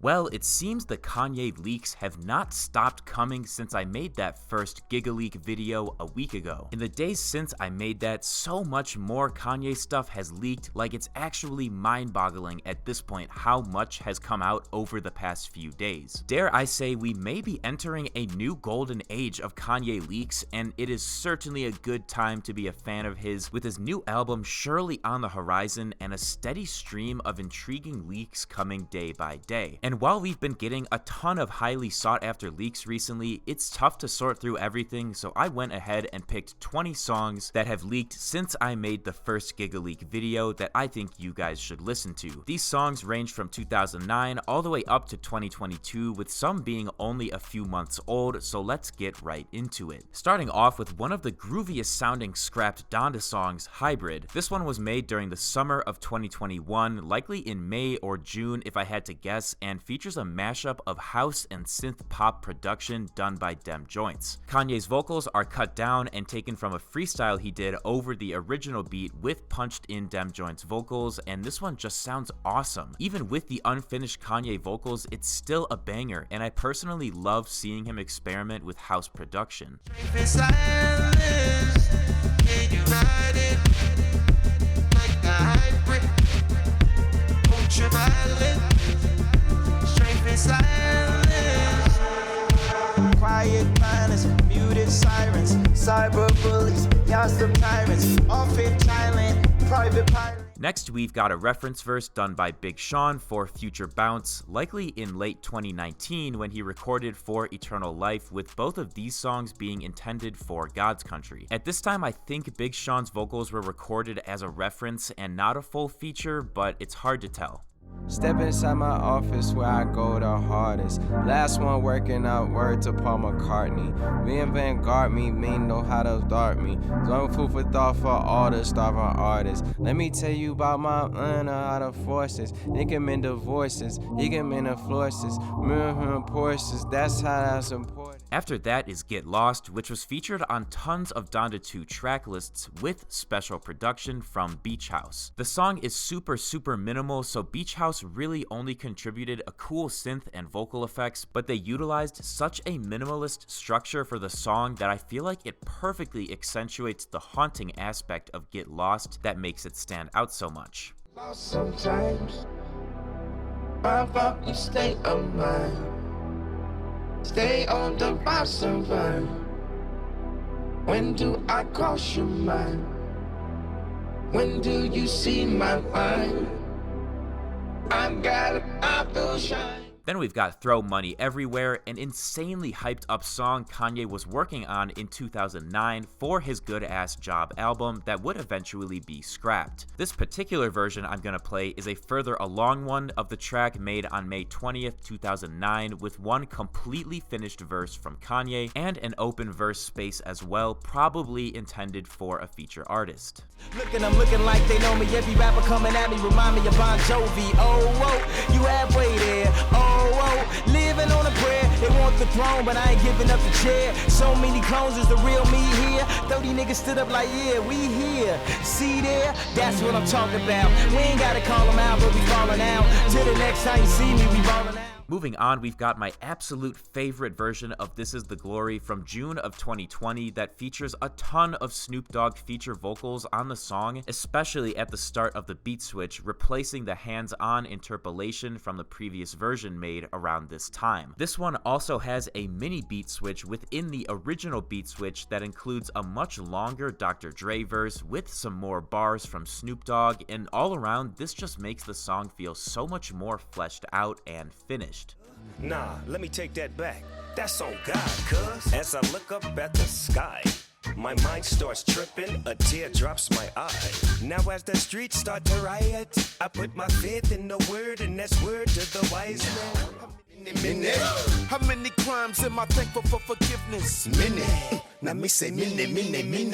Well, it seems the Kanye leaks have not stopped coming since I made that first GIGALEAK video a week ago. In the days since I made that, so much more Kanye stuff has leaked, like it's actually mind-boggling at this point how much has come out over the past few days. Dare I say we may be entering a new golden age of Kanye leaks, and it is certainly a good time to be a fan of his, with his new album surely on the horizon and a steady stream of intriguing leaks coming day by day. And while we've been getting a ton of highly sought after leaks recently, it's tough to sort through everything, so I went ahead and picked 20 songs that have leaked since I made the first GIGALEAK video that I think you guys should listen to. These songs range from 2009 all the way up to 2022, with some being only a few months old, so let's get right into it. Starting off with one of the grooviest sounding scrapped Donda songs, Hybrid. This one was made during the summer of 2021, likely in May or June if I had to guess, and features a mashup of house and synth pop production done by Dem Joints. Kanye's vocals are cut down and taken from a freestyle he did over the original beat with punched in Dem Joints vocals, and this one just sounds awesome. Even with the unfinished Kanye vocals, it's still a banger, and I personally love seeing him experiment with house production. Quiet violence, muted sirens, cyber bullies, gossip tyrants, off-it silent, private pilot. Next, we've got a reference verse done by Big Sean for Future Bounce, likely in late 2019 when he recorded For Eternal Life, with both of these songs being intended for God's Country. At this time, I think Big Sean's vocals were recorded as a reference and not a full feature, but it's hard to tell. Step inside my office where I go the hardest. Last one working out, word to Paul McCartney. Reinvent me, know how to start me. So I'm food for thought for all the starving artists. Let me tell you about my how the forces. He can mend the voices, he can mend the forces. Porsches, that's how that's important. After that is Get Lost, which was featured on tons of Donda 2 track lists with special production from Beach House. The song is super minimal, so Beach House really only contributed a cool synth and vocal effects, but they utilized such a minimalist structure for the song that I feel like it perfectly accentuates the haunting aspect of Get Lost that makes it stand out so much. Lost sometimes, you stay on mine. Stay on the bar, survive. When do I cross your mind? When do you see my mind? I got a apple shine. Then we've got Throw Money Everywhere, an insanely hyped up song Kanye was working on in 2009 for his Good Ass Job album that would eventually be scrapped. This particular version I'm gonna play is a further along one of the track made on May 20th, 2009 with one completely finished verse from Kanye and an open verse space as well, probably intended for a feature artist. I'm looking like they know me. Every rapper coming at me remind me of Bon Jovi. Oh, whoa, you halfway there. Oh, whoa, living on a prayer. They want the throne, but I ain't giving up the chair. So many clones, is the real me here? 30 niggas stood up like, yeah, we here. See there? That's what I'm talking about. We ain't gotta call them out, but we falling out. Till the next time you see me, we rolling out. Moving on, we've got my absolute favorite version of This Is the Glory from June of 2020 that features a ton of Snoop Dogg feature vocals on the song, especially at the start of the beat switch, replacing the hands-on interpolation from the previous version made around this time. This one also has a mini beat switch within the original beat switch that includes a much longer Dr. Dre verse with some more bars from Snoop Dogg, and all around, this just makes the song feel so much more fleshed out and finished. Nah, let me take that back. That's on God, cuz. As I look up at the sky, my mind starts tripping, a tear drops my eye. Now as the streets start to riot, I put my faith in the word, and that's word to the wise man. How many crimes am I thankful for forgiveness? Many. Now me say many. Lay me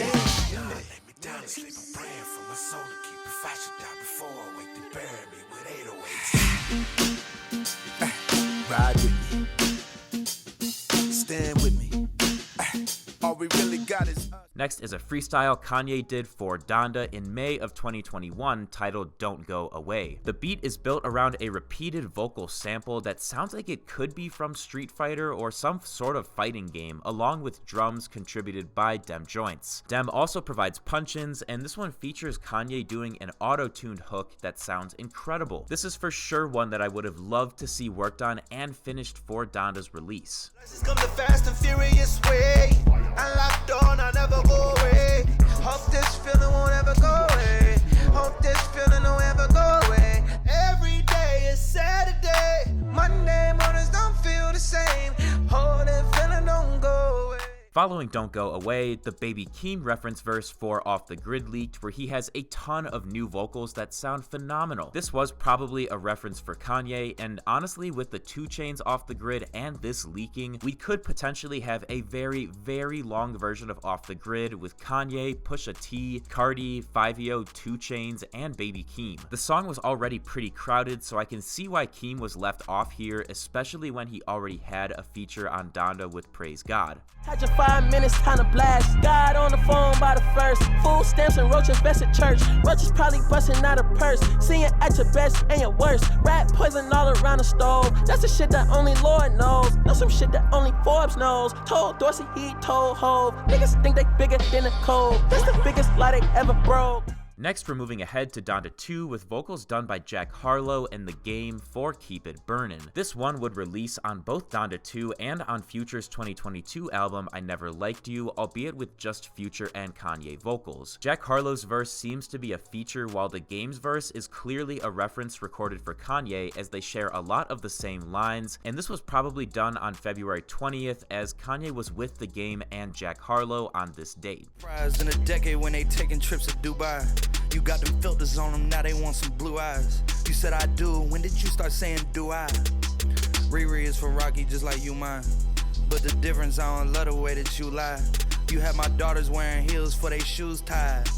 down and sleep. I'm praying for my soul to keep it fresh. Die before I wake to bury me with 808s. Ride with me. Stand with me. All we really got is us. Next is a freestyle Kanye did for Donda in May of 2021 titled Don't Go Away. The beat is built around a repeated vocal sample that sounds like it could be from Street Fighter or some sort of fighting game, along with drums contributed by Dem Joints. Dem also provides punch-ins, and this one features Kanye doing an auto-tuned hook that sounds incredible. This is for sure one that I would have loved to see worked on and finished for Donda's release. Come the fast and furious way. I locked on, I never go away. Hope this feeling won't ever go away. Hope this feeling won't ever go away. Every day is Saturday. Monday mornings don't feel the same. Hold that feeling don't go away. Following Don't Go Away, the Baby Keem reference verse for Off the Grid leaked, where he has a ton of new vocals that sound phenomenal. This was probably a reference for Kanye, and honestly, with the 2 Chainz Off the Grid and this leaking, we could potentially have a very, very long version of Off the Grid with Kanye, Pusha T, Cardi, 5EO, 2 Chainz, and Baby Keem. The song was already pretty crowded, so I can see why Keem was left off here, especially when he already had a feature on Donda with Praise God. 5 minutes, time to blast. God on the phone by the first. Food stamps and roaches best at church. Roaches probably busting out a purse. Seeing at your best and your worst. Rat poison all around the stove. That's the shit that only Lord knows. Know some shit that only Forbes knows. Told Dorsey, he told Hove. Niggas think they bigger than the code. That's the biggest lie they ever broke. Next, we're moving ahead to Donda 2 with vocals done by Jack Harlow and The Game for Keep It Burnin'. This one would release on both Donda 2 and on Future's 2022 album I Never Liked You, albeit with just Future and Kanye vocals. Jack Harlow's verse seems to be a feature, while The Game's verse is clearly a reference recorded for Kanye, as they share a lot of the same lines, and this was probably done on February 20th as Kanye was with The Game and Jack Harlow on this date. In a decade when they taking trips to Dubai. You got them filters on them, now they want some blue eyes. You said I do, when did you start saying do I? Riri is for Rocky just like you mine. But the difference, I don't love the way that you lie. You had my daughters wearing heels for their shoes tied.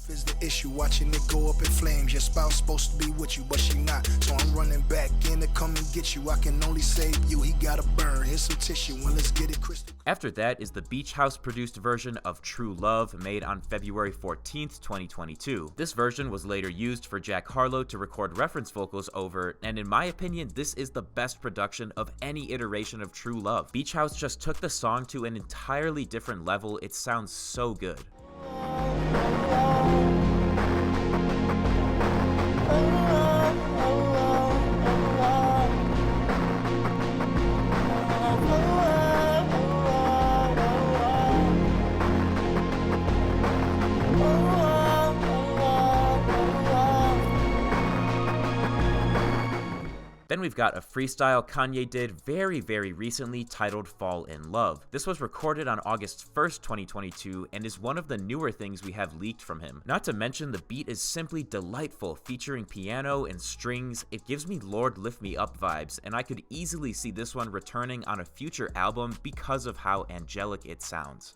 Is the issue, watching it go up in flames. Your spouse supposed to be with you, but she not. So I'm running back in to come and get you. I can only save you, he gotta burn. Here's some tissue, and let's get it crystal. After that is the Beach House produced version of True Love, made on February 14th, 2022. This version was later used for Jack Harlow to record reference vocals over, and in my opinion, this is the best production of any iteration of True Love. Beach House just took the song to an entirely different level. It sounds so good. Then we've got a freestyle Kanye did very, very recently titled Fall in Love. This was recorded on August 1st, 2022, and is one of the newer things we have leaked from him. Not to mention, the beat is simply delightful, featuring piano and strings. It gives me Lord Lift Me Up vibes, and I could easily see this one returning on a future album because of how angelic it sounds.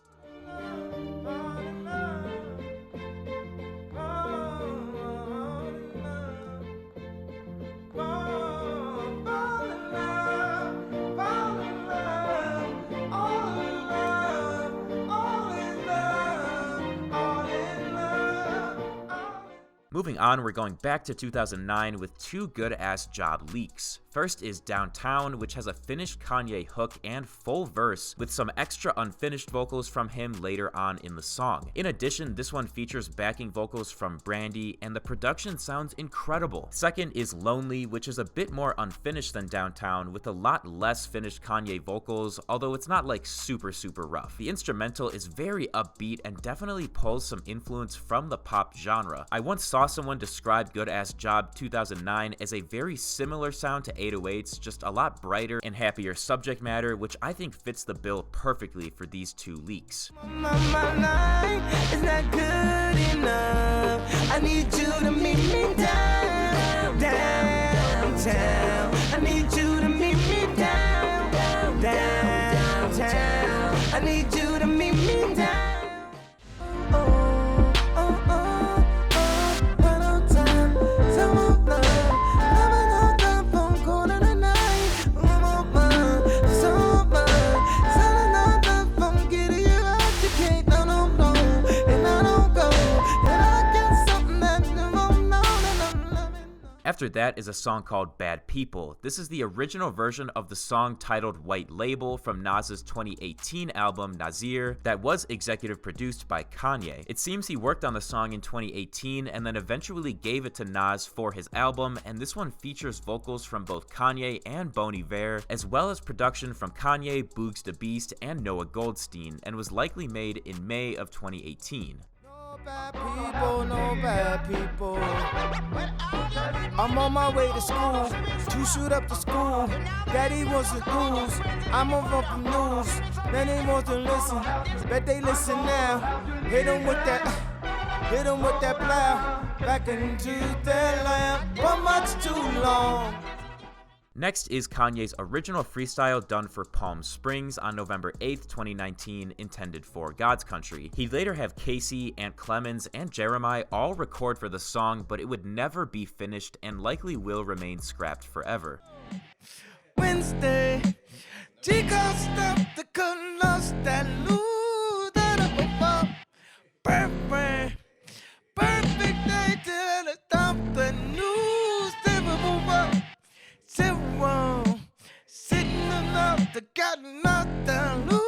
Moving on, we're going back to 2009 with 2 good-ass job leaks. First is Downtown, which has a finished Kanye hook and full verse with some extra unfinished vocals from him later on in the song. In addition, this one features backing vocals from Brandy, and the production sounds incredible. Second is Lonely, which is a bit more unfinished than Downtown, with a lot less finished Kanye vocals, although it's not like super rough. The instrumental is very upbeat and definitely pulls some influence from the pop genre. I once saw someone describe Good Ass Job 2009 as a very similar sound to 808s, just a lot brighter and happier subject matter, which I think fits the bill perfectly for these 2 leaks. My life is not good enough. I need you to meet me downtown. I need you to meet me downtown. I need you to meet me down. After that is a song called Bad People. This is the original version of the song titled White Label from Nas's 2018 album Nasir that was executive produced by Kanye. It seems he worked on the song in 2018 and then eventually gave it to Nas for his album, and this one features vocals from both Kanye and Bon Iver, as well as production from Kanye, Boogs the Beast, and Noah Goldstein, and was likely made in May of 2018. No bad people, no bad people. I'm on my way to school, to shoot up the school. Daddy wants to lose, I'm over from news. Then they want to listen, bet they listen now. Hit 'em with that plow. Back into their lamp, but much too long. Next is Kanye's original freestyle done for Palm Springs on November 8th, 2019, intended for God's Country. He'd later have Casey, Aunt Clemens, and Jeremiah all record for the song, but it would never be finished and likely will remain scrapped forever. Wednesday, Chico stopped the colors that lose that up above. Perfect day till the top the news. Zero, sitting enough to got nothing lose.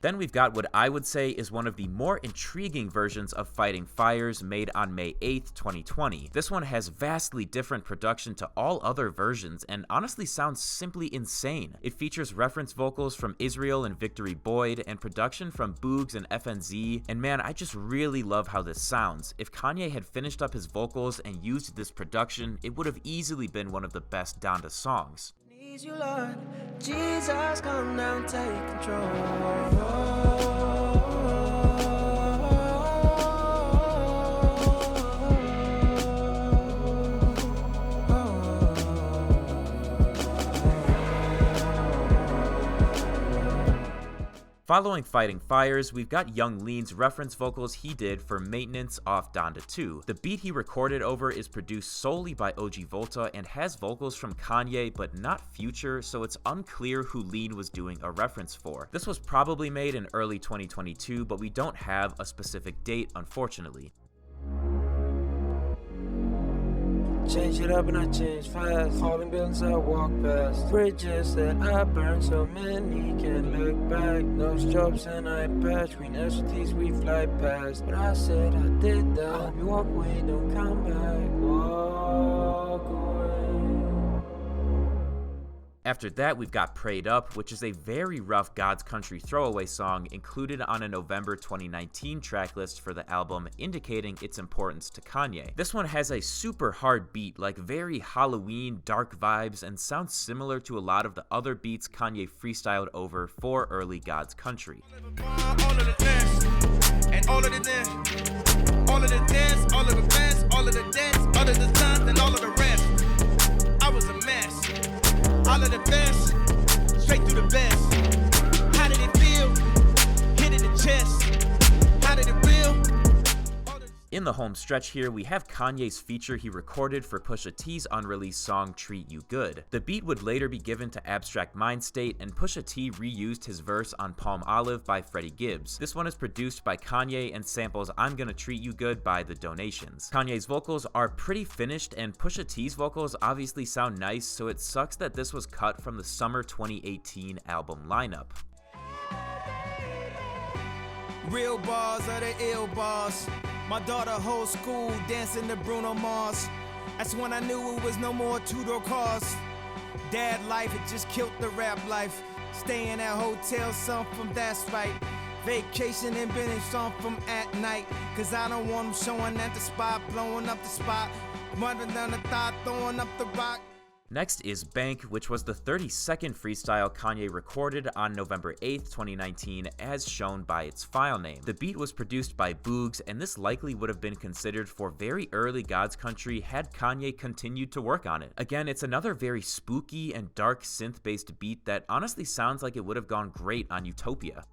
Then we've got what I would say is one of the more intriguing versions of Fighting Fires made on May 8th, 2020. This one has vastly different production to all other versions and honestly sounds simply insane. It features reference vocals from Israel and Victory Boyd and production from Boogs and FNZ, and man, I just really love how this sounds. If Kanye had finished up his vocals and used this production, it would have easily been one of the best Donda songs. Need you, Lord. Jesus, come down, take control. Following Fighting Fires, we've got Young Lean's reference vocals he did for Maintenance off Donda 2. The beat he recorded over is produced solely by OG Volta and has vocals from Kanye but not Future, so it's unclear who Lean was doing a reference for. This was probably made in early 2022, but we don't have a specific date, unfortunately. Change it up and I change fast. Falling buildings I walk past. Bridges that I burn, so many can't look back. No strobes and I patch. We these we fly past. But I said I did that. You walk away, don't come back. Walk away. After that, we've got Prayed Up, which is a very rough God's Country throwaway song included on a November 2019 tracklist for the album, indicating its importance to Kanye. This one has a super hard beat, like very Halloween dark vibes, and sounds similar to a lot of the other beats Kanye freestyled over for early God's Country. All of the dance, and all of the dance, all of the dance, all of the dance, all of the dance, all of the times, and all of the rest. I was a mess. All of the best, straight through the best. How did it feel? Hit in the chest. How did it feel? In the home stretch here, we have Kanye's feature he recorded for Pusha T's unreleased song Treat You Good. The beat would later be given to Abstract Mind State, and Pusha T reused his verse on Palm Olive by Freddie Gibbs. This one is produced by Kanye and samples I'm Gonna Treat You Good by The Donations. Kanye's vocals are pretty finished, and Pusha T's vocals obviously sound nice, so it sucks that this was cut from the summer 2018 album lineup. Real bars are the ill bars. My daughter whole school dancing to Bruno Mars. That's when I knew it was no more two-door cars. Dad life, it just killed the rap life. Staying at hotels, some from That's Right. Vacation and binge, some from At Night. Cause I don't want them showing at the spot, blowing up the spot. Running down the thigh, throwing up the rock. Next is Bank, which was the 32nd freestyle Kanye recorded on November 8th, 2019, as shown by its file name. The beat was produced by Boogs, and this likely would have been considered for very early God's Country had Kanye continued to work on it. Again, it's another very spooky and dark synth-based beat that honestly sounds like it would have gone great on Utopia.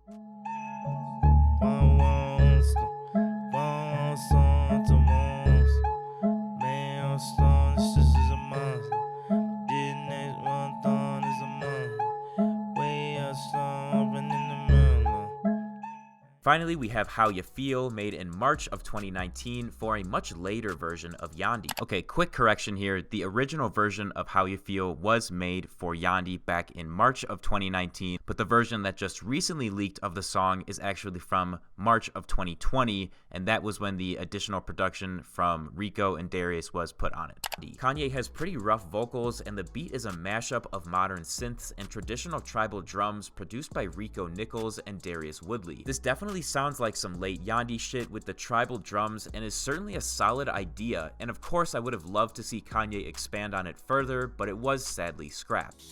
Finally, we have How You Feel, made in March of 2019 for a much later version of Yandhi. Okay, quick correction here. The original version of How You Feel was made for Yandhi back in March of 2019, but the version that just recently leaked of the song is actually from March of 2020, and that was when the additional production from Rico and Darius was put on it. Kanye has pretty rough vocals, and the beat is a mashup of modern synths and traditional tribal drums produced by Rico Nichols and Darius Woodley. This definitely sounds like some late Yandhi shit with the tribal drums and is certainly a solid idea, and of course I would have loved to see Kanye expand on it further, but it was sadly scrapped.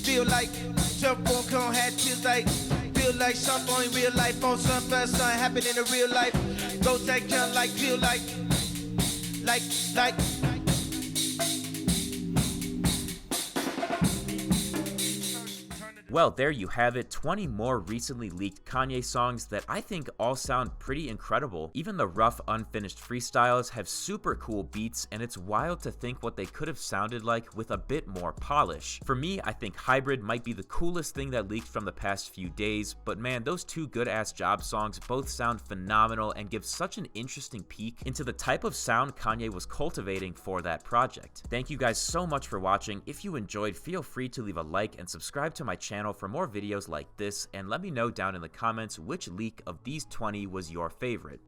Feel like jump on cone, had tears like feel like something in real life on some first something happened in the real life. Go take care like feel like. Well, there you have it, 20 more recently leaked Kanye songs that I think all sound pretty incredible. Even the rough, unfinished freestyles have super cool beats, and it's wild to think what they could have sounded like with a bit more polish. For me, I think Hybrid might be the coolest thing that leaked from the past few days, but man, those two Good Ass Job songs both sound phenomenal and give such an interesting peek into the type of sound Kanye was cultivating for that project. Thank you guys so much for watching. If you enjoyed, feel free to leave a like and subscribe to my channel for more videos like this, and let me know down in the comments which leak of these 20 was your favorite.